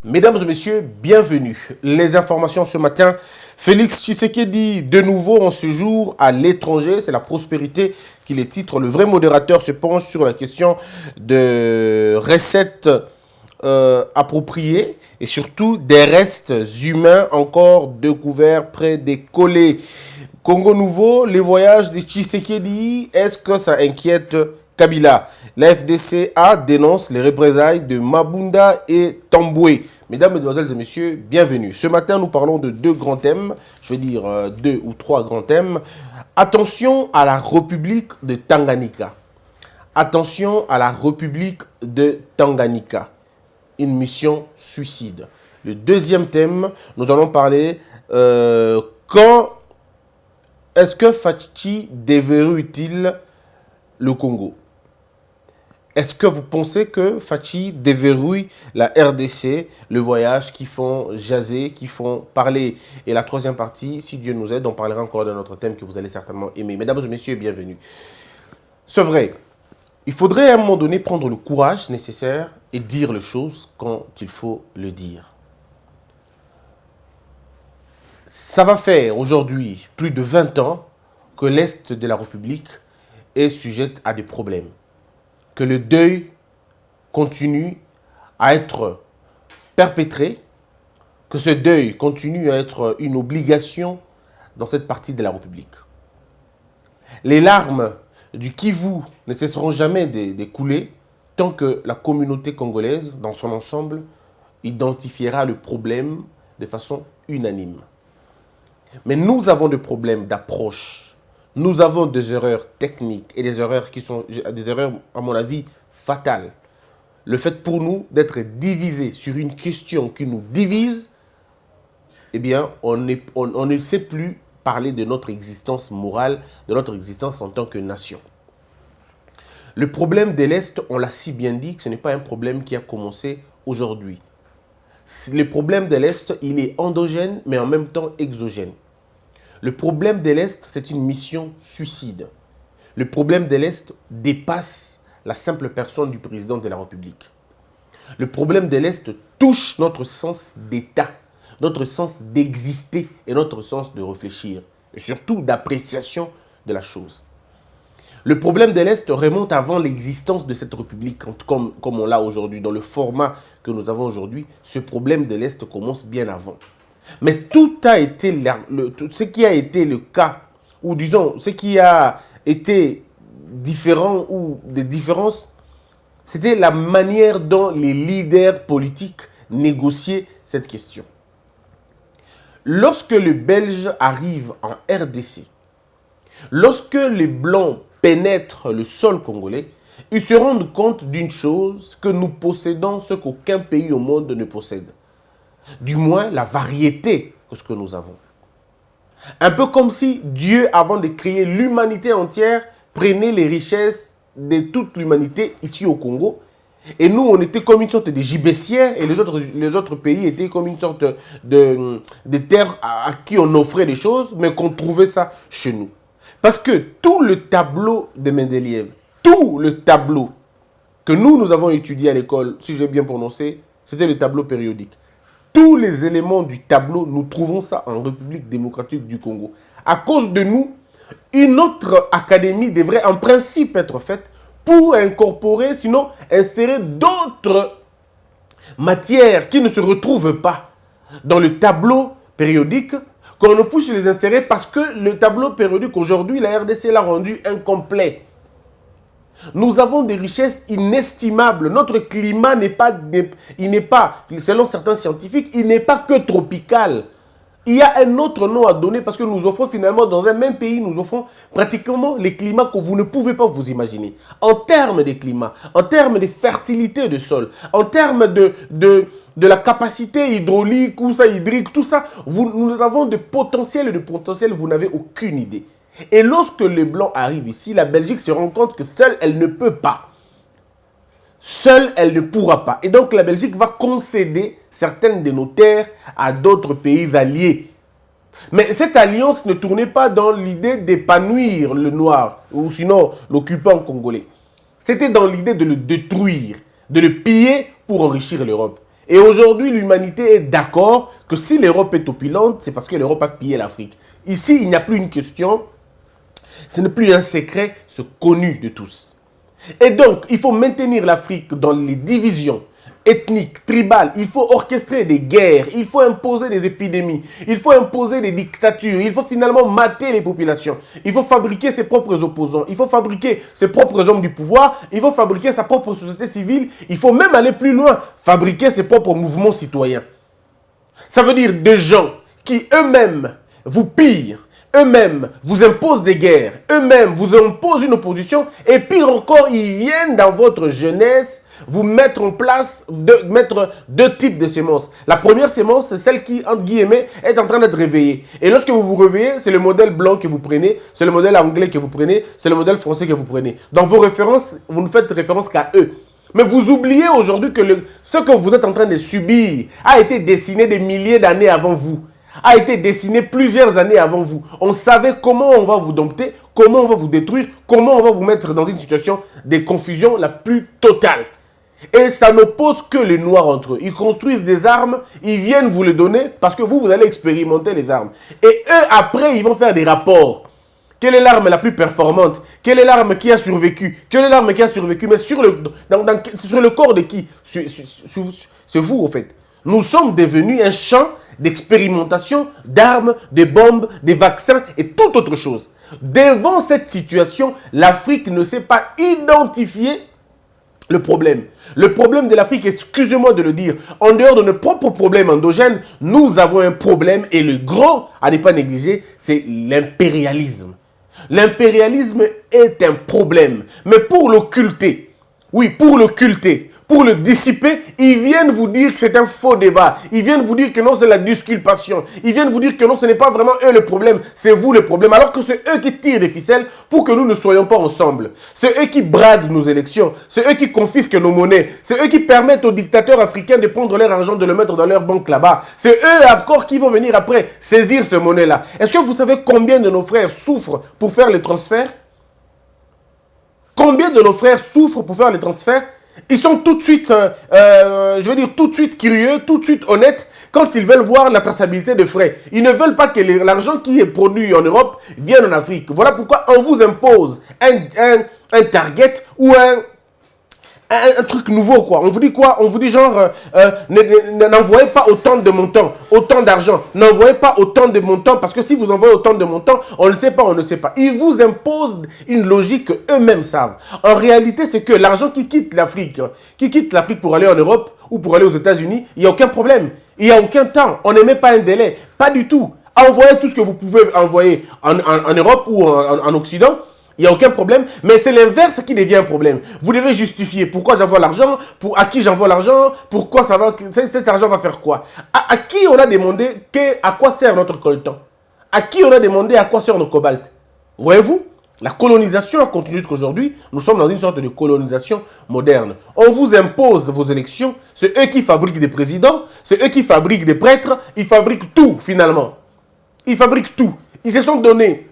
Mesdames et messieurs, bienvenue. Les informations ce matin. Félix Tshisekedi, de nouveau en séjour à l'étranger. C'est la prospérité qui les titre. Le vrai modérateur se penche sur la question de recettes appropriées et surtout des restes humains encore découverts près des collets. Congo Nouveau, les voyages de Tshisekedi, est-ce que ça inquiète Kabila? La FDCA dénonce les représailles de Mabunda et Tamboué. Mesdames, Mesdemoiselles et Messieurs, bienvenue. Ce matin, nous parlons de deux grands thèmes, je vais dire deux ou trois grands thèmes. Attention à la République de Tanganyika. Attention à la République de Tanganyika. Une mission suicide. Le deuxième thème, nous allons parler quand est-ce que Fachi déverrouille-t-il le Congo? Est-ce que vous pensez que Fachi déverrouille la RDC, le voyage qui font jaser, qui font parler? Et la troisième partie, si Dieu nous aide, on parlera encore d'un autre thème que vous allez certainement aimer. Mesdames et messieurs, bienvenue. C'est vrai, il faudrait à un moment donné prendre le courage nécessaire et dire les choses quand il faut le dire. Ça va faire aujourd'hui plus de 20 ans que l'Est de la République est sujette à des problèmes. Que le deuil continue à être perpétré, que ce deuil continue à être une obligation dans cette partie de la République. Les larmes du Kivu ne cesseront jamais de couler tant que la communauté congolaise, dans son ensemble, identifiera le problème de façon unanime. Mais nous avons des problèmes d'approche. Nous avons des erreurs techniques et des erreurs qui sont des erreurs, à mon avis, fatales. Le fait pour nous d'être divisés sur une question qui nous divise, eh bien, on ne sait plus parler de notre existence morale, de notre existence en tant que nation. Le problème de l'Est, on l'a si bien dit, que ce n'est pas un problème qui a commencé aujourd'hui. Le problème de l'Est, il est endogène, mais en même temps exogène. Le problème de l'Est, c'est une mission suicide. Le problème de l'Est dépasse la simple personne du président de la République. Le problème de l'Est touche notre sens d'État, notre sens d'exister et notre sens de réfléchir, et surtout d'appréciation de la chose. Le problème de l'Est remonte avant l'existence de cette République, comme on l'a aujourd'hui, dans le format que nous avons aujourd'hui. Ce problème de l'Est commence bien avant. Mais tout a été, ce qui a été le cas, ou disons, ce qui a été différent ou des différences, c'était la manière dont les leaders politiques négociaient cette question. Lorsque les Belges arrivent en RDC, lorsque les Blancs pénètrent le sol congolais, ils se rendent compte d'une chose, que nous possédons ce qu'aucun pays au monde ne possède. Du moins, la variété que ce que nous avons. Un peu comme si Dieu, avant de créer l'humanité entière, prenait les richesses de toute l'humanité ici au Congo. Et nous, on était comme une sorte de gibecière et les autres pays étaient comme une sorte de terre à qui on offrait des choses, mais qu'on trouvait ça chez nous. Parce que tout le tableau de Mendeleïev, tout le tableau que nous avons étudié à l'école, si j'ai bien prononcé, c'était le tableau périodique. Tous les éléments du tableau, nous trouvons ça en République démocratique du Congo. À cause de nous, une autre académie devrait en principe être faite pour incorporer, sinon insérer d'autres matières qui ne se retrouvent pas dans le tableau périodique, qu'on ne puisse les insérer parce que le tableau périodique aujourd'hui, la RDC l'a rendu incomplet. Nous avons des richesses inestimables. Notre climat n'est pas, selon certains scientifiques, il n'est pas que tropical. Il y a un autre nom à donner parce que nous offrons finalement, dans un même pays, nous offrons pratiquement les climats que vous ne pouvez pas vous imaginer. En termes de climat, en termes de fertilité de sol, en termes de la capacité hydraulique, ou ça, hydrique, tout ça, nous avons de potentiel, vous n'avez aucune idée. Et lorsque les Blancs arrivent ici, la Belgique se rend compte que seule, elle ne peut pas. Seule, elle ne pourra pas. Et donc, la Belgique va concéder certaines de nos terres à d'autres pays alliés. Mais cette alliance ne tournait pas dans l'idée d'épanouir le noir, ou sinon l'occupant congolais. C'était dans l'idée de le détruire, de le piller pour enrichir l'Europe. Et aujourd'hui, l'humanité est d'accord que si l'Europe est opulente, c'est parce que l'Europe a pillé l'Afrique. Ici, il n'y a plus une question, ce n'est plus un secret, c'est connu de tous. Et donc, il faut maintenir l'Afrique dans les divisions ethniques, tribales. Il faut orchestrer des guerres, il faut imposer des épidémies, il faut imposer des dictatures, il faut finalement mater les populations. Il faut fabriquer ses propres opposants, il faut fabriquer ses propres hommes du pouvoir, il faut fabriquer sa propre société civile, il faut même aller plus loin, fabriquer ses propres mouvements citoyens. Ça veut dire des gens qui eux-mêmes vous pillent, eux-mêmes vous imposent des guerres, eux-mêmes vous imposent une opposition, et pire encore, ils viennent dans votre jeunesse vous mettre en place, mettre deux types de sémences. La première sémence, c'est celle qui, entre guillemets, est en train d'être réveillée. Et lorsque vous vous réveillez, c'est le modèle blanc que vous prenez, c'est le modèle anglais que vous prenez, c'est le modèle français que vous prenez. Dans vos références, vous ne faites référence qu'à eux. Mais vous oubliez aujourd'hui que ce que vous êtes en train de subir a été dessiné des milliers d'années avant vous. A été dessiné plusieurs années avant vous. On savait comment on va vous dompter, comment on va vous détruire, comment on va vous mettre dans une situation de confusion la plus totale. Et ça n'oppose que les Noirs entre eux. Ils construisent des armes, ils viennent vous les donner parce que vous allez expérimenter les armes. Et eux, après, ils vont faire des rapports. Quelle est l'arme la plus performante? Quelle est l'arme qui a survécu? Quelle est l'arme qui a survécu? Mais sur le corps de qui? C'est vous, en fait. Nous sommes devenus un champ d'expérimentation d'armes, de bombes, des vaccins et toute autre chose. Devant cette situation, l'Afrique ne s'est pas identifiée le problème. Le problème de l'Afrique, excusez-moi de le dire, en dehors de nos propres problèmes endogènes, nous avons un problème et le grand, à ne pas négliger, c'est l'impérialisme. L'impérialisme est un problème, mais pour l'occulter, oui, pour l'occulter, pour le dissiper, ils viennent vous dire que c'est un faux débat. Ils viennent vous dire que non, c'est la disculpation. Ils viennent vous dire que non, ce n'est pas vraiment eux le problème, c'est vous le problème. Alors que c'est eux qui tirent des ficelles pour que nous ne soyons pas ensemble. C'est eux qui bradent nos élections. C'est eux qui confisquent nos monnaies. C'est eux qui permettent aux dictateurs africains de prendre leur argent, de le mettre dans leur banque là-bas. C'est eux encore qui vont venir après saisir ce monnaie-là. Est-ce que vous savez combien de nos frères souffrent pour faire les transferts? Combien de nos frères souffrent pour faire les transferts? Ils sont tout de suite, je veux dire, tout de suite curieux, tout de suite honnêtes quand ils veulent voir la traçabilité de frais. Ils ne veulent pas que l'argent qui est produit en Europe vienne en Afrique. Voilà pourquoi on vous impose un target ou un truc nouveau, quoi. On vous dit quoi? On vous dit genre, n'envoyez pas autant de montants, autant d'argent. N'envoyez pas autant de montants, parce que si vous envoyez autant de montants, on ne sait pas, on ne sait pas. Ils vous imposent une logique qu'eux-mêmes savent. En réalité, c'est que l'argent qui quitte l'Afrique pour aller en Europe ou pour aller aux États-Unis, il n'y a aucun problème. Il n'y a aucun temps. On n'émet pas un délai. Pas du tout. Envoyez tout ce que vous pouvez envoyer en Europe ou en Occident. Il n'y a aucun problème, mais c'est l'inverse qui devient un problème. Vous devez justifier pourquoi j'envoie l'argent, à qui j'envoie l'argent, pourquoi ça va, cet argent va faire quoi. À qui on a demandé à quoi sert notre coltan? À qui on a demandé à quoi sert nos cobalt? Voyez-vous, la colonisation a continué jusqu'aujourd'hui. Nous sommes dans une sorte de colonisation moderne. On vous impose vos élections, c'est eux qui fabriquent des présidents, c'est eux qui fabriquent des prêtres, ils fabriquent tout finalement. Ils fabriquent tout. Ils se sont donné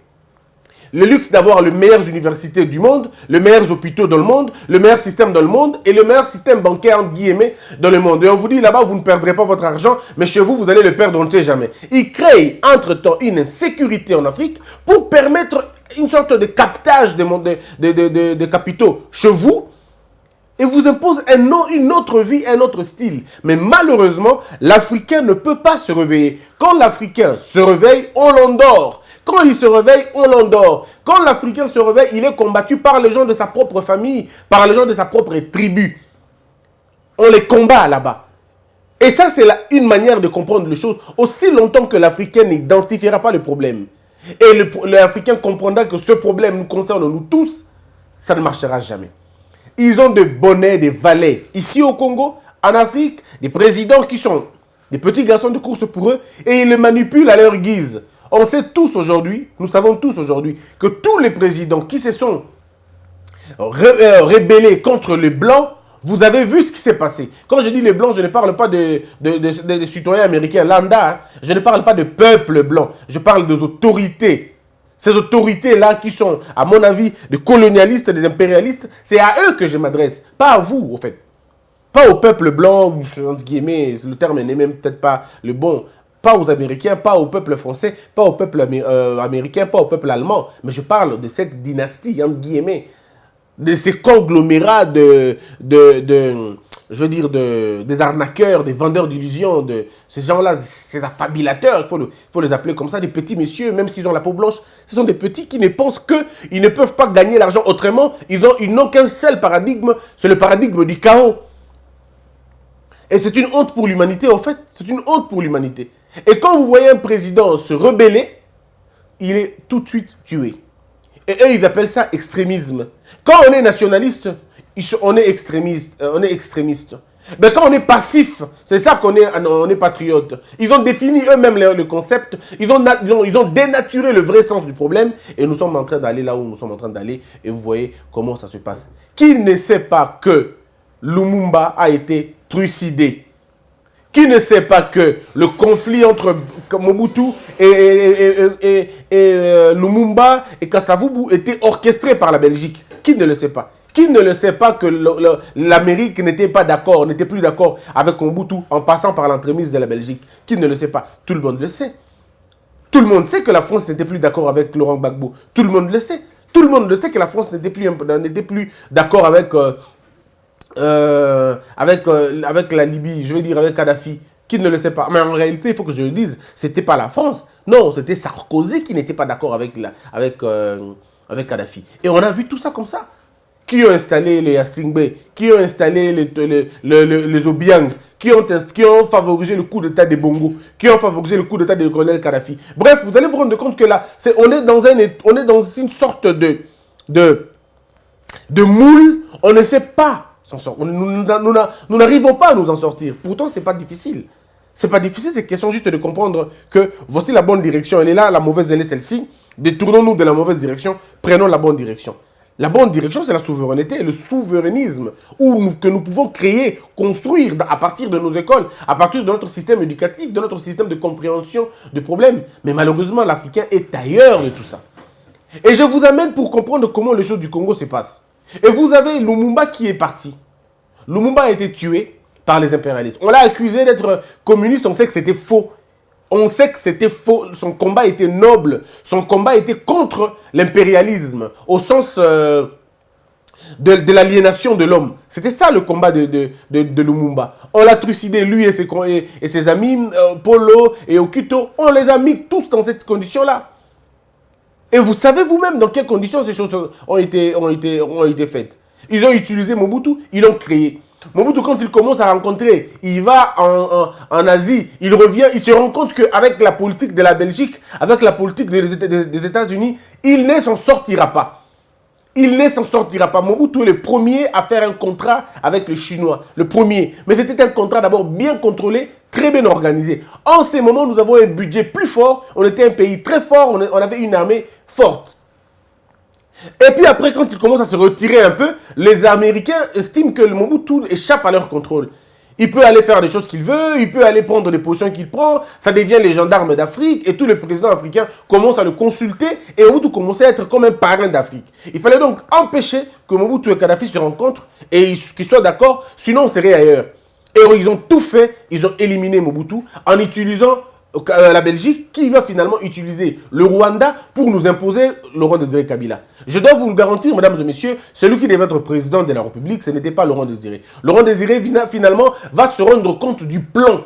le luxe d'avoir les meilleures universités du monde, les meilleurs hôpitaux dans le monde, le meilleur système dans le monde et le meilleur système bancaire, entre guillemets, dans le monde. Et on vous dit là-bas, vous ne perdrez pas votre argent, mais chez vous, vous allez le perdre, on ne sait jamais. Ils créent, entre-temps, une insécurité en Afrique pour permettre une sorte de captage de capitaux chez vous et vous impose une autre vie, un autre style. Mais malheureusement, l'Africain ne peut pas se réveiller. Quand l'Africain se réveille, on l'endort. Quand il se réveille, on l'endort. Quand l'Africain se réveille, il est combattu par les gens de sa propre famille, par les gens de sa propre tribu. On les combat là-bas. Et ça, c'est une manière de comprendre les choses. Aussi longtemps que l'Africain n'identifiera pas le problème, et l'Africain comprendra que ce problème nous concerne nous tous, ça ne marchera jamais. Ils ont des bonnets, des valets. Ici au Congo, en Afrique, des présidents qui sont des petits garçons de course pour eux, et ils les manipulent à leur guise. On sait tous aujourd'hui, nous savons tous aujourd'hui, que tous les présidents qui se sont rébellés contre les Blancs, vous avez vu ce qui s'est passé. Quand je dis les Blancs, je ne parle pas des citoyens américains lambda, hein. Je ne parle pas de peuple blanc, je parle des autorités. Ces autorités-là qui sont, à mon avis, des colonialistes, des impérialistes, c'est à eux que je m'adresse, pas à vous, au fait. Pas au peuple blanc, entre guillemets, le terme n'est même peut-être pas le bon. Pas aux Américains, pas au peuple français, pas au peuple américain, pas au peuple allemand. Mais je parle de cette dynastie, entre guillemets, de ces conglomérats je veux dire, des arnaqueurs, des vendeurs d'illusions, de ces gens-là, ces affabilateurs, il faut les appeler comme ça, des petits messieurs, même s'ils ont la peau blanche, ce sont des petits qui ne pensent qu'ils ne peuvent pas gagner l'argent autrement, ils n'ont qu'un seul paradigme, c'est le paradigme du chaos. Et c'est une honte pour l'humanité, en fait, c'est une honte pour l'humanité. Et quand vous voyez un président se rebeller, il est tout de suite tué. Et eux, ils appellent ça extrémisme. Quand on est nationaliste, on est extrémiste. Mais quand on est passif, c'est ça qu'on est, on est patriote. Ils ont défini eux-mêmes le concept, ils ont dénaturé le vrai sens du problème, et nous sommes en train d'aller là où nous sommes en train d'aller, et vous voyez comment ça se passe. Qui ne sait pas que Lumumba a été trucidé? Qui ne sait pas que le conflit entre Mobutu et Lumumba et Kasavubu était orchestré par la Belgique? Qui ne le sait pas? Qui ne le sait pas que l'Amérique n'était pas d'accord, n'était plus d'accord avec Mobutu en passant par l'entremise de la Belgique? Qui ne le sait pas? Tout le monde le sait. Tout le monde sait que la France n'était plus d'accord avec Laurent Gbagbo. Tout le monde le sait. Tout le monde le sait que la France n'était plus d'accord avec avec la Libye, je veux dire avec Kadhafi. Qui ne le sait pas? Mais en réalité, il faut que je le dise, c'était pas la France. Non, c'était Sarkozy qui n'était pas d'accord avec Kadhafi. Et on a vu tout ça comme ça. Qui ont installé les Yassingbe, qui ont installé les Obiang, qui ont favorisé le coup d'État des Bongo, qui ont favorisé le coup d'État du colonel Kadhafi. Bref, vous allez vous rendre compte que là, on est dans une sorte de moule, on ne sait pas s'en sortir. Nous n'arrivons pas à nous en sortir. Pourtant, c'est pas difficile. C'est pas difficile, c'est question juste de comprendre que voici la bonne direction. Elle est là, la mauvaise, elle est celle-ci. Détournons-nous de la mauvaise direction, prenons la bonne direction. La bonne direction, c'est la souveraineté, le souverainisme, que nous pouvons créer, construire à partir de nos écoles, à partir de notre système éducatif, de notre système de compréhension de problèmes. Mais malheureusement, l'Africain est ailleurs de tout ça. Et je vous amène pour comprendre comment les choses du Congo se passent. Et vous avez Lumumba qui est parti. Lumumba a été tué par les impérialistes. On l'a accusé d'être communiste, on sait que c'était faux. On sait que c'était faux. Son combat était noble. Son combat était contre l'impérialisme, au sens de l'aliénation de l'homme. C'était ça le combat de Lumumba. On l'a trucidé, lui et ses amis, Polo et Okito. On les a mis tous dans cette condition-là. Et vous savez vous-même dans quelles conditions ces choses ont été faites. Ils ont utilisé Mobutu, ils l'ont créé. Mobutu, quand il commence à rencontrer, il va en Asie, il revient, il se rend compte qu'avec la politique de la Belgique, avec la politique des États-Unis, il ne s'en sortira pas. Il ne s'en sortira pas. Mobutu est le premier à faire un contrat avec les Chinois. Le premier. Mais c'était un contrat d'abord bien contrôlé, très bien organisé. En ces moments, nous avons un budget plus fort. On était un pays très fort. On avait une armée forte. Et puis après, quand ils commencent à se retirer un peu, les Américains estiment que le Mobutu échappe à leur contrôle. Il peut aller faire des choses qu'il veut, il peut aller prendre des positions qu'il prend, ça devient les gendarmes d'Afrique et tous les présidents africains commencent à le consulter et Mobutu commençait à être comme un parrain d'Afrique. Il fallait donc empêcher que Mobutu et Kadhafi se rencontrent et qu'ils soient d'accord, sinon on serait ailleurs. Et ils ont tout fait, ils ont éliminé Mobutu en utilisant la Belgique qui va finalement utiliser le Rwanda pour nous imposer Laurent Désiré Kabila. Je dois vous le garantir, mesdames et messieurs, celui qui devait être président de la République, ce n'était pas Laurent Désiré. Laurent Désiré, finalement, va se rendre compte du plan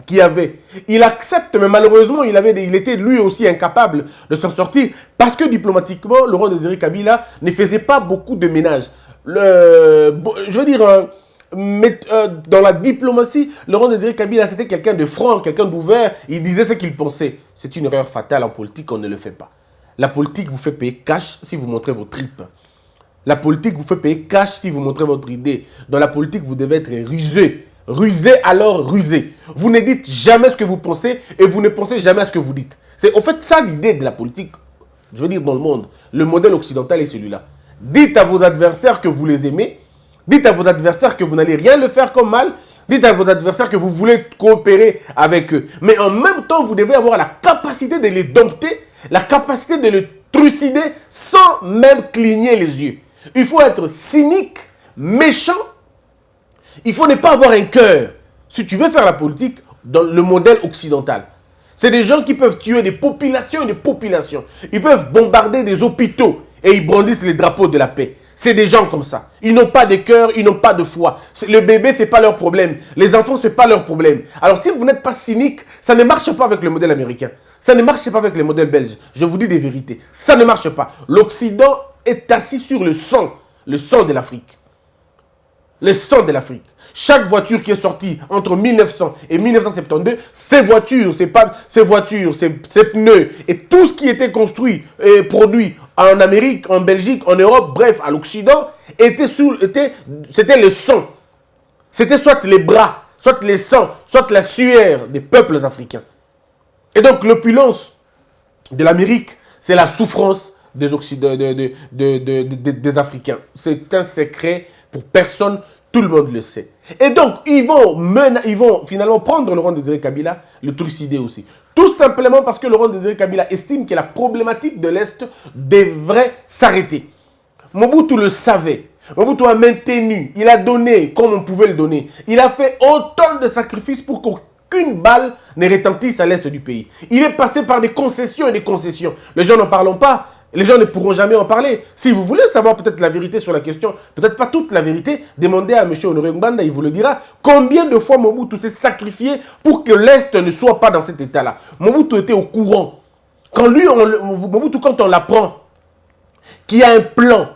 qu'il y avait. Il accepte, mais malheureusement, il était lui aussi incapable de s'en sortir parce que diplomatiquement, Laurent Désiré Kabila ne faisait pas beaucoup de ménage. Je veux dire... Mais dans la diplomatie, Laurent Désiré Kabila, c'était quelqu'un de franc, quelqu'un d'ouvert. Il disait ce qu'il pensait. C'est une erreur fatale en politique, on ne le fait pas. La politique vous fait payer cash si vous montrez vos tripes. La politique vous fait payer cash si vous montrez votre idée. Dans la politique, vous devez être rusé. Rusé alors rusé. Vous ne dites jamais ce que vous pensez et vous ne pensez jamais à ce que vous dites. C'est au fait ça l'idée de la politique. Je veux dire dans le monde. Le modèle occidental est celui-là. Dites à vos adversaires que vous les aimez. Dites à vos adversaires que vous n'allez rien le faire comme mal. Dites à vos adversaires que vous voulez coopérer avec eux. Mais en même temps, vous devez avoir la capacité de les dompter, la capacité de les trucider sans même cligner les yeux. Il faut être cynique, méchant, Il faut ne pas avoir un cœur. Si tu veux faire la politique dans le modèle occidental, c'est des gens qui peuvent tuer des populations et des populations. Ils peuvent bombarder des hôpitaux et ils brandissent les drapeaux de la paix. C'est des gens comme ça. Ils n'ont pas de cœur, ils n'ont pas de foi. Le bébé, ce n'est pas leur problème. Les enfants, ce n'est pas leur problème. Alors, si vous n'êtes pas cynique, ça ne marche pas avec le modèle américain. Ça ne marche pas avec le modèle belge. Je vous dis des vérités. Ça ne marche pas. L'Occident est assis sur le sang de l'Afrique. Le sang de l'Afrique. Chaque voiture qui est sortie entre 1900 et 1972, ces voitures, ces pneus et tout ce qui était construit et produit en Amérique, en Belgique, en Europe, bref, à l'Occident, c'était le sang. C'était soit les bras, soit les sangs, soit la sueur des peuples africains. Et donc l'opulence de l'Amérique, c'est la souffrance des Africains. C'est un secret pour personne, tout le monde le sait. Et donc, ils vont finalement prendre Laurent Désiré Kabila, le trucider aussi. Tout simplement parce que Laurent Désiré Kabila estime que la problématique de l'Est devrait s'arrêter. Mobutu le savait. Mobutu a maintenu, il a donné comme on pouvait le donner. Il a fait autant de sacrifices pour qu'aucune balle ne retentisse à l'Est du pays. Il est passé par des concessions et des concessions. Les gens n'en parlent pas. Les gens ne pourront jamais en parler. Si vous voulez savoir peut-être la vérité sur la question, peut-être pas toute la vérité, demandez à M. Honoré Ngbanda, il vous le dira. Combien de fois Mobutu s'est sacrifié pour que l'Est ne soit pas dans cet état-là? Mobutu était au courant. Mobutu, quand on l'apprend, qu'il y a un plan,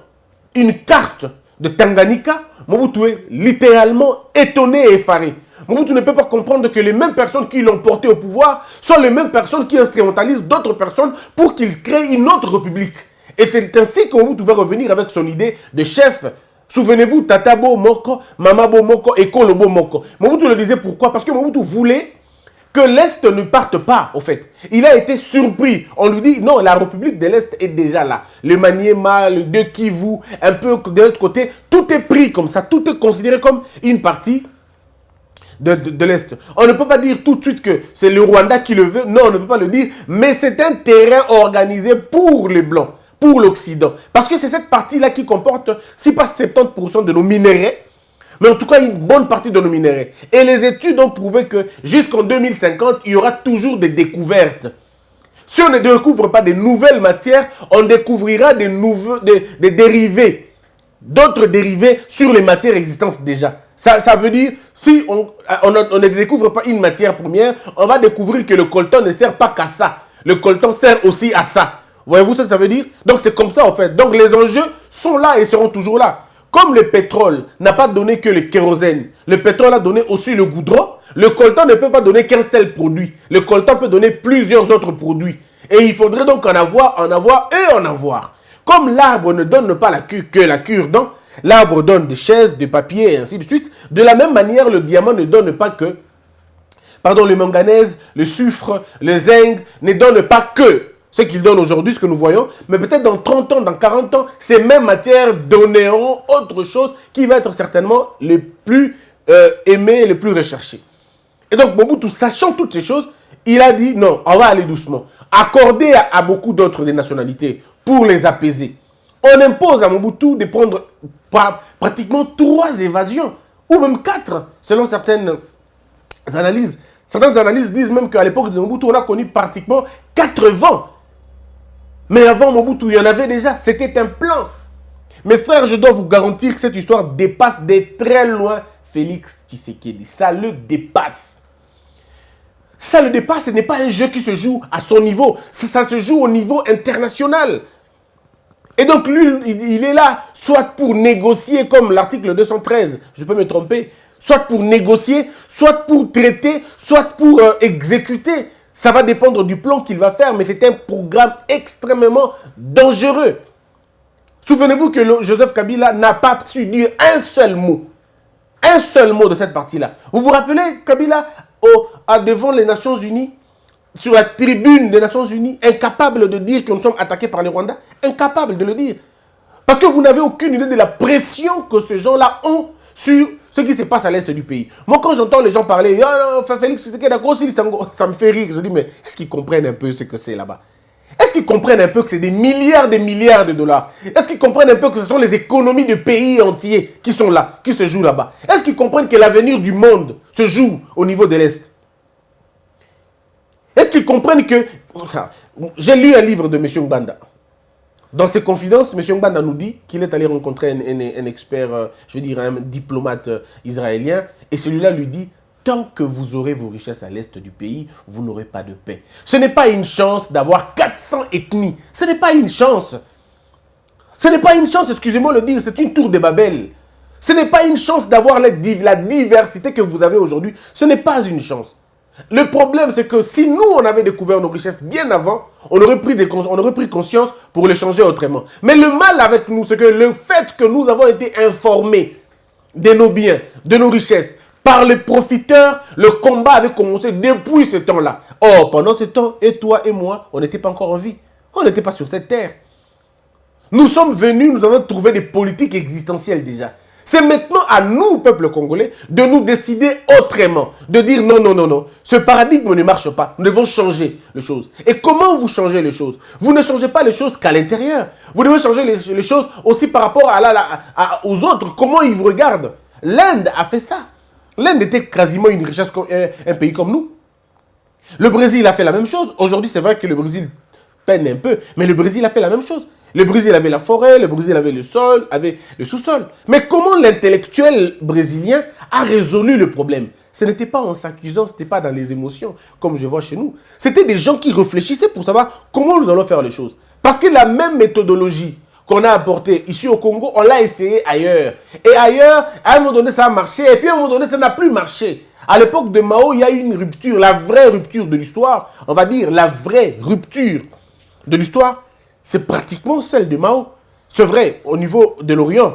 une carte de Tanganyika, Mobutu est littéralement étonné et effaré. Mobutu ne peut pas comprendre que les mêmes personnes qui l'ont porté au pouvoir sont les mêmes personnes qui instrumentalisent d'autres personnes pour qu'ils créent une autre république. Et c'est ainsi que Mobutu va revenir avec son idée de chef. Souvenez-vous, Tatabo Moko, Mamabo Moko et Kolobo Moko. Mobutu le disait pourquoi? Parce que Mobutu voulait que l'Est ne parte pas, au fait. Il a été surpris. On lui dit, non, la République de l'Est est déjà là. Le Maniema, le De Kivu, un peu de l'autre côté, tout est pris comme ça. Tout est considéré comme une partie de l'Est. On ne peut pas dire tout de suite que c'est le Rwanda qui le veut. Non, on ne peut pas le dire. Mais c'est un terrain organisé pour les Blancs, pour l'Occident. Parce que c'est cette partie-là qui comporte, si pas 70% de nos minéraux, mais en tout cas une bonne partie de nos minéraux. Et les études ont prouvé que jusqu'en 2050, il y aura toujours des découvertes. Si on ne découvre pas de nouvelles matières, on découvrira des dérivés, d'autres dérivés sur les matières existantes déjà. Ça veut dire, si on ne découvre pas une matière première, on va découvrir que le coltan ne sert pas qu'à ça. Le coltan sert aussi à ça. Voyez-vous ce que ça veut dire? Donc c'est comme ça en fait. Donc les enjeux sont là et seront toujours là. Comme le pétrole n'a pas donné que le kérosène, le pétrole a donné aussi le goudron, le coltan ne peut pas donner qu'un seul produit. Le coltan peut donner plusieurs autres produits. Et il faudrait donc en avoir. Comme l'arbre ne donne pas que la cure-dent, l'arbre donne des chaises, des papiers et ainsi de suite. De la même manière, le diamant ne donne pas que, le manganèse, le soufre, le zinc ne donnent pas que ce qu'ils donnent aujourd'hui, ce que nous voyons, mais peut-être dans 30 ans, dans 40 ans, ces mêmes matières donneront autre chose qui va être certainement le plus aimé, le plus recherché. Et donc, Mobutu, sachant toutes ces choses, il a dit non, on va aller doucement. Accorder à beaucoup d'autres des nationalités pour les apaiser. On impose à Mobutu de prendre pratiquement 3 évasions, ou même 4, selon certaines analyses. Certaines analyses disent même qu'à l'époque de Mobutu, on a connu pratiquement 4 vents. Mais avant Mobutu, il y en avait déjà. C'était un plan. Mes frères, je dois vous garantir que cette histoire dépasse de très loin Félix Tshisekedi. Ça le dépasse. Ça le dépasse. Ce n'est pas un jeu qui se joue à son niveau. Ça se joue au niveau international. Et donc lui, il est là, soit pour négocier comme l'article 213, je peux me tromper, soit pour négocier, soit pour traiter, soit pour exécuter. Ça va dépendre du plan qu'il va faire, mais c'est un programme extrêmement dangereux. Souvenez-vous que Joseph Kabila n'a pas su dire un seul mot de cette partie-là. Vous vous rappelez, Kabila, devant les Nations Unies, sur la tribune des Nations Unies, incapable de dire que nous sommes attaqués par les Rwandais, incapable de le dire. Parce que vous n'avez aucune idée de la pression que ces gens-là ont sur ce qui se passe à l'est du pays. Moi, quand j'entends les gens parler, oh, Félix, c'est d'accord, ça me fait rire. Je dis, mais est-ce qu'ils comprennent un peu ce que c'est là-bas? Est-ce qu'ils comprennent un peu que c'est des milliards de dollars? Est-ce qu'ils comprennent un peu que ce sont les économies de pays entiers qui sont là, qui se jouent là-bas? Est-ce qu'ils comprennent que l'avenir du monde se joue au niveau de l'Est? Est-ce qu'ils comprennent que... J'ai lu un livre de M. Ngbanda. Dans ses confidences, M. Ngbanda nous dit qu'il est allé rencontrer un expert, je veux dire un diplomate israélien, et celui-là lui dit: tant que vous aurez vos richesses à l'est du pays, vous n'aurez pas de paix. Ce n'est pas une chance d'avoir 400 ethnies. Ce n'est pas une chance. Ce n'est pas une chance, excusez-moi de le dire, c'est une tour de Babel. Ce n'est pas une chance d'avoir la diversité que vous avez aujourd'hui. Ce n'est pas une chance. Le problème, c'est que si nous, on avait découvert nos richesses bien avant, on aurait pris conscience pour les changer autrement. Mais le mal avec nous, c'est que le fait que nous avons été informés de nos biens, de nos richesses, par les profiteurs, le combat avait commencé depuis ce temps-là. Or, pendant ce temps, et toi et moi, on n'était pas encore en vie. On n'était pas sur cette terre. Nous sommes venus, nous avons trouvé des politiques existentielles déjà. C'est maintenant à nous, peuple congolais, de nous décider autrement. De dire non, non, non, non. Ce paradigme ne marche pas. Nous devons changer les choses. Et comment vous changez les choses? Vous ne changez pas les choses qu'à l'intérieur. Vous devez changer les choses aussi par rapport aux autres. Comment ils vous regardent? L'Inde a fait ça. L'Inde était quasiment une richesse, un pays comme nous. Le Brésil a fait la même chose. Aujourd'hui, c'est vrai que le Brésil peine un peu, mais le Brésil a fait la même chose. Le Brésil avait la forêt, le Brésil avait le sol, avait le sous-sol. Mais comment l'intellectuel brésilien a résolu le problème? Ce n'était pas en s'accusant, ce n'était pas dans les émotions, comme je vois chez nous. C'était des gens qui réfléchissaient pour savoir comment nous allons faire les choses. Parce que la même méthodologie qu'on a apportée ici au Congo, on l'a essayé ailleurs. Et ailleurs, à un moment donné, ça a marché, et puis à un moment donné, ça n'a plus marché. À l'époque de Mao, il y a eu une rupture, la vraie rupture de l'histoire, on va dire la vraie rupture de l'histoire, c'est pratiquement celle de Mao. C'est vrai, au niveau de l'Orient,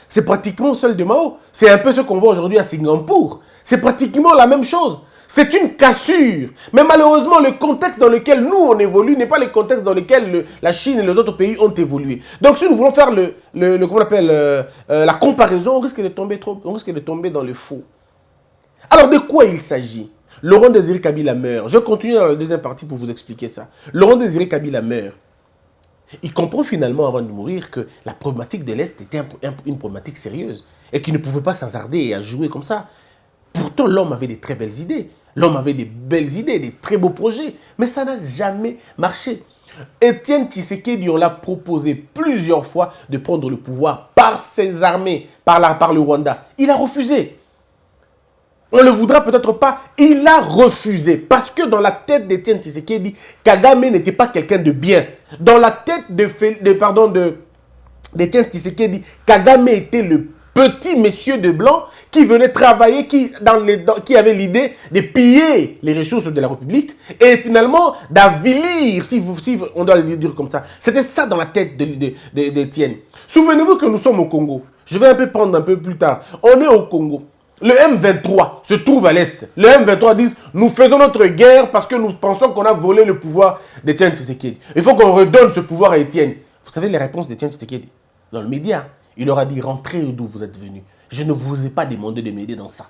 c'est pratiquement celle de Mao. C'est un peu ce qu'on voit aujourd'hui à Singapour. C'est pratiquement la même chose. C'est une cassure. Mais malheureusement, le contexte dans lequel nous, on évolue n'est pas le contexte dans lequel la Chine et les autres pays ont évolué. Donc, si nous voulons faire comment on appelle, la comparaison, on risque de tomber dans le faux. Alors, de quoi il s'agit? Laurent Désiré Kabila meurt. Je continue dans la deuxième partie pour vous expliquer ça. Laurent Désiré Kabila meurt. Il comprend finalement avant de mourir que la problématique de l'Est était une problématique sérieuse et qu'il ne pouvait pas s'hasarder et à jouer comme ça. Pourtant, l'homme avait des très belles idées. L'homme avait des belles idées, des très beaux projets. Mais ça n'a jamais marché. Étienne Tshisekedi, on l'a proposé plusieurs fois de prendre le pouvoir par ses armées, par le Rwanda. Il a refusé. On ne le voudra peut-être pas. Il a refusé. Parce que dans la tête d'Étienne Tshisekedi, Kagame n'était pas quelqu'un de bien. Dans la tête d'Étienne Tshisekedi, Kagame était le petit monsieur de blanc qui venait travailler, qui avait l'idée de piller les ressources de la République et finalement d'avilir, si on doit le dire comme ça. C'était ça dans la tête d'Étienne. Souvenez-vous que nous sommes au Congo. Je vais prendre un peu plus tard. On est au Congo. Le M23 se trouve à l'Est. Le M23 dit: nous faisons notre guerre parce que nous pensons qu'on a volé le pouvoir d'Étienne Tshisekedi. Il faut qu'on redonne ce pouvoir à Étienne. Vous savez les réponses d'Étienne Tshisekedi? Dans le média, il leur a dit: rentrez d'où vous êtes venus. Je ne vous ai pas demandé de m'aider dans ça.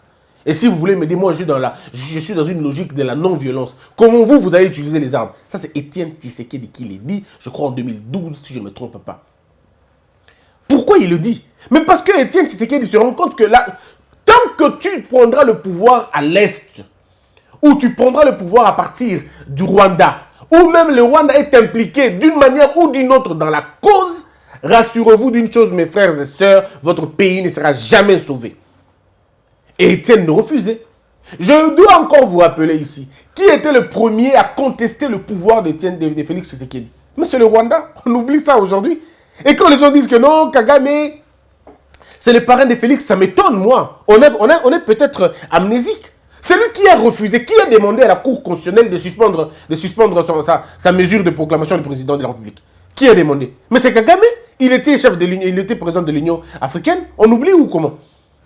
Et si vous voulez m'aider, moi je suis dans une logique de la non-violence. Comment vous allez utiliser les armes? Ça, c'est Étienne Tshisekedi qui l'a dit, je crois en 2012, si je ne me trompe pas. Pourquoi il le dit? Mais parce que Étienne Tshisekedi se rend compte que là, tant que tu prendras le pouvoir à l'Est, ou tu prendras le pouvoir à partir du Rwanda, ou même le Rwanda est impliqué d'une manière ou d'une autre dans la cause, rassurez-vous d'une chose, mes frères et sœurs, votre pays ne sera jamais sauvé. Et Étienne refusait. Je dois encore vous rappeler ici, qui était le premier à contester le pouvoir de Félix Tshisekedi? Mais c'est le Rwanda, on oublie ça aujourd'hui. Et quand les gens disent que non, Kagame, c'est le parrain de Félix, ça m'étonne, moi. On est peut-être amnésique. C'est lui qui a refusé, qui a demandé à la Cour constitutionnelle de suspendre sa mesure de proclamation du président de la République. Qui a demandé? Mais c'est Kagame. Il était chef de l'Union, il était président de l'Union africaine. On oublie ou comment?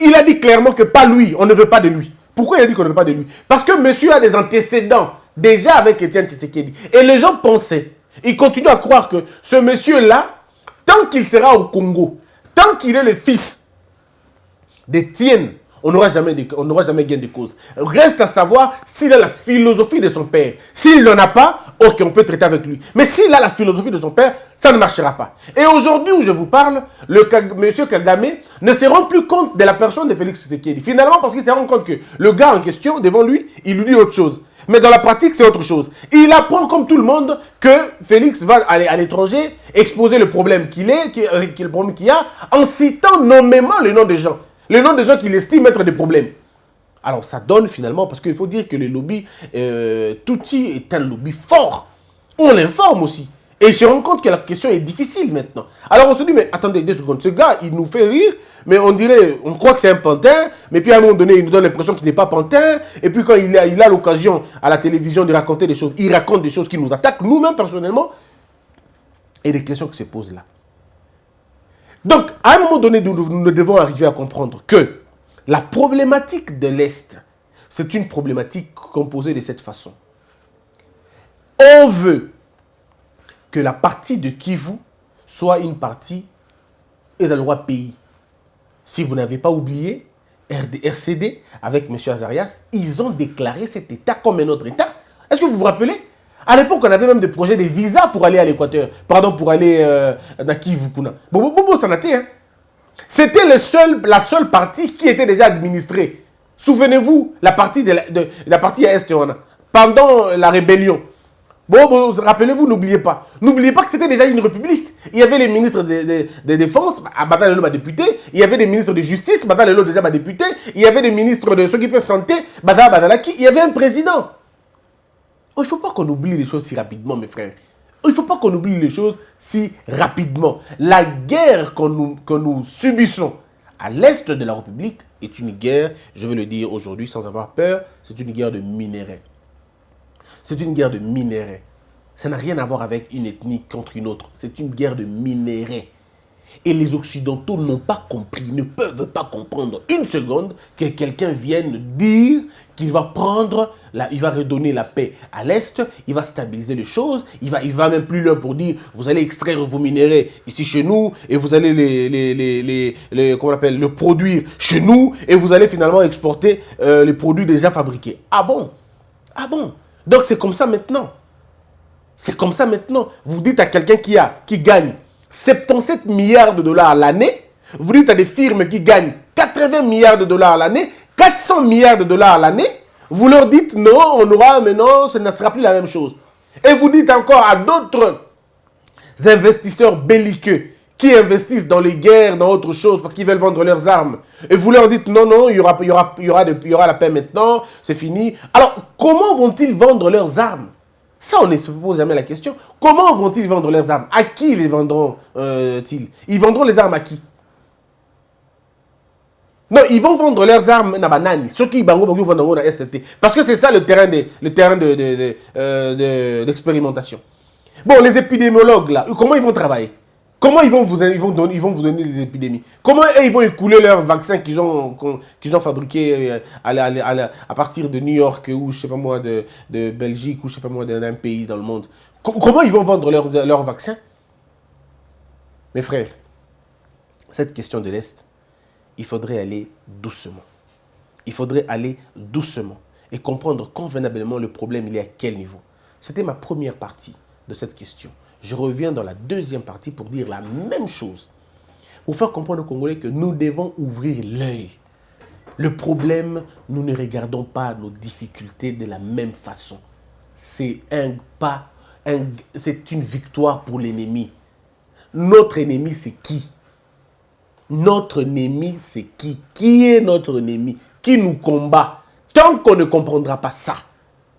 Il a dit clairement que pas lui, on ne veut pas de lui. Pourquoi il a dit qu'on ne veut pas de lui? Parce que monsieur a des antécédents déjà avec Étienne Tshisekedi. Et les gens pensaient, ils continuent à croire que ce monsieur-là, tant qu'il sera au Congo, tant qu'il est le fils d'Étienne, on n'aura jamais gain de cause. Reste à savoir s'il a la philosophie de son père. S'il n'en a pas, ok, on peut traiter avec lui. Mais s'il a la philosophie de son père, ça ne marchera pas. Et aujourd'hui où je vous parle, M. Kagame ne se rend plus compte de la personne de Félix Tshisekedi. Finalement, parce qu'il se rend compte que le gars en question, devant lui, il lui dit autre chose. Mais dans la pratique, c'est autre chose. Il apprend comme tout le monde que Félix va aller à l'étranger, exposer le problème le problème qu'il y a, en citant nommément le nom des gens. Le nom des gens qu'il estime être des problèmes. Alors ça donne finalement, parce qu'il faut dire que le lobby Tutsi est un lobby fort. On l'informe aussi. Et il se rend compte que la question est difficile maintenant. Alors on se dit, mais attendez 2 secondes, ce gars, il nous fait rire, mais on dirait, on croit que c'est un pantin, mais puis à un moment donné, il nous donne l'impression qu'il n'est pas pantin, et puis quand il a l'occasion à la télévision de raconter des choses, il raconte des choses qui nous attaquent, nous-mêmes personnellement, et des questions qui se posent là. Donc, à un moment donné, nous devons arriver à comprendre que la problématique de l'Est, c'est une problématique composée de cette façon. On veut que la partie de Kivu soit une partie et de la loi pays. Si vous n'avez pas oublié, RCD, avec M. Azarias, ils ont déclaré cet État comme un autre État. Est-ce que vous vous rappelez? À l'époque, on avait même des projets de visa pour aller à l'Équateur. Pardon, pour aller à Kivu. Bobo Sanaté, hein. C'était la seule partie qui était déjà administrée. Souvenez-vous, la partie la partie à Est, pendant la rébellion. Bon, rappelez-vous, n'oubliez pas. N'oubliez pas que c'était déjà une république. Il y avait les ministres de défense, Bata Lelo, député. Il y avait des ministres de justice, Bata Lelo, déjà député. Il y avait des ministres de s'occuper de santé, Bata Badalaki. Il y avait un président. Oh, il ne faut pas qu'on oublie les choses si rapidement, mes frères. Il ne faut pas qu'on oublie les choses si rapidement. La guerre que nous subissons à l'est de la République est une guerre, je veux le dire aujourd'hui sans avoir peur, c'est une guerre de minerais. C'est une guerre de minerais. Ça n'a rien à voir avec une ethnie contre une autre. C'est une guerre de minerais. Et les Occidentaux n'ont pas compris, ne peuvent pas comprendre une seconde que quelqu'un vienne dire qu'il va prendre, il va redonner la paix à l'Est, il va stabiliser les choses, il va même plus loin pour dire, vous allez extraire vos minéraux ici chez nous, et vous allez le produire chez nous, et vous allez finalement exporter les produits déjà fabriqués. Ah bon? Ah bon? Donc c'est comme ça maintenant. C'est comme ça maintenant. Vous dites à quelqu'un qui gagne 77 milliards de dollars à l'année, vous dites à des firmes qui gagnent 80 milliards de dollars à l'année, 400 milliards de dollars à l'année, vous leur dites non, on aura, mais non, ce ne sera plus la même chose. Et vous dites encore à d'autres investisseurs belliqueux qui investissent dans les guerres, dans autre chose, parce qu'ils veulent vendre leurs armes. Et vous leur dites non, non, il y aura la paix maintenant, c'est fini. Alors, comment vont-ils vendre leurs armes? Ça, on ne se pose jamais la question. Comment vont-ils vendre leurs armes? À qui les vendront-ils? Ils vendront les armes à qui? Non, ils vont vendre leurs armes à banani. Ceux qui vont à STT. Parce que c'est ça le terrain d'expérimentation. Bon, les épidémiologues, là, comment ils vont travailler? Comment ils vont vous donner des épidémies? Comment ils vont écouler leurs vaccins qu'ils ont fabriqués à partir de New York ou je sais pas moi de Belgique ou je sais pas moi d'un pays dans le monde? Comment ils vont vendre leurs vaccins? Mes frères, cette question de l'Est, il faudrait aller doucement. Il faudrait aller doucement et comprendre convenablement le problème, il est à quel niveau. C'était ma première partie de cette question. Je reviens dans la deuxième partie pour dire la même chose. Pour faire comprendre aux Congolais que nous devons ouvrir l'œil. Le problème, nous ne regardons pas nos difficultés de la même façon. C'est c'est une victoire pour l'ennemi. Notre ennemi, c'est qui? Notre ennemi, c'est qui? Qui est notre ennemi? Qui nous combat? Tant qu'on ne comprendra pas ça,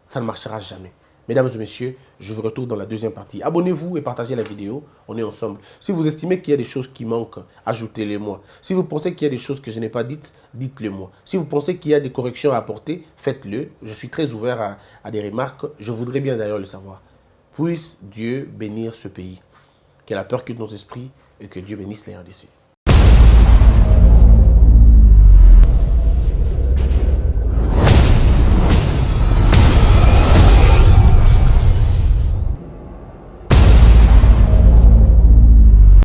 ça ne marchera jamais. Mesdames et messieurs, je vous retrouve dans la deuxième partie. Abonnez-vous et partagez la vidéo. On est ensemble. Si vous estimez qu'il y a des choses qui manquent, ajoutez-les moi. Si vous pensez qu'il y a des choses que je n'ai pas dites, dites-le moi. Si vous pensez qu'il y a des corrections à apporter, faites-le. Je suis très ouvert à des remarques. Je voudrais bien d'ailleurs le savoir. Puisse Dieu bénir ce pays. Qu'il a peur quitte nos esprits et que Dieu bénisse les RDC.